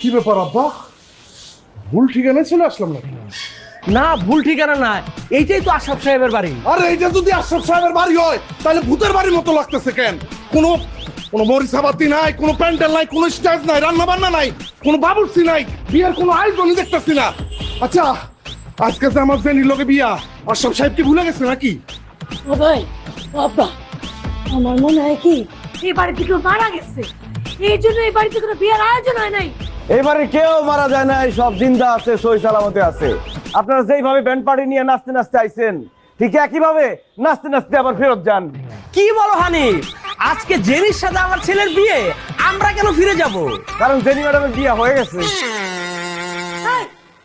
কি ব্যাপার আব্বা, ভুল ঠিকানায় চলে আসলাম নাকি? না, ভুল ঠিকানা না, এইটাই তো আশরাফ সাহেবের বাড়ি। আরে এইটা যদি আশরাফ সাহেবের বাড়ি হয় তাহলে ভূতের বাড়ির মতো লাগতেছে কেন? কোনো কোনো মরিচাবাতি নাই, কোনো প্যান্ডেল নাই, কোনো স্টেজ নাই, রান্না বান্না নাই, কোনো বাবুর্চি নাই, বিয়ের কোনো আয়োজনই দেখতেছি না। আচ্ছা, আজকে যে আমার জেনির লোকে বিয়া, আশরাফ সাহেব কি ভুলে গেছে নাকি? ও ভাই, ও আব্বা, আমার মনে হয় কি এই বাড়িতে কেউ মারা গেছে, এই জন্য এই বাড়িতে কোনো বিয়ের আয়োজন হয় নাই। এবারে কেউ মারা যায় না, সব জিন্দা আছে, সই সালামতে আছে। আপনারা যেইভাবে ব্যান্ড পার্টি নিয়ে নাচতে নাচতে আইছেন, ঠিক একইভাবে নাচতে নাচতে আবার ফেরত যান। কি বলো হানিফ, আজকে জেনির সাথে আমার ছেলের বিয়ে, আমরা কেন ফিরে যাব? কারণ জেনি ম্যাডামের বিয়ে হয়ে গেছে।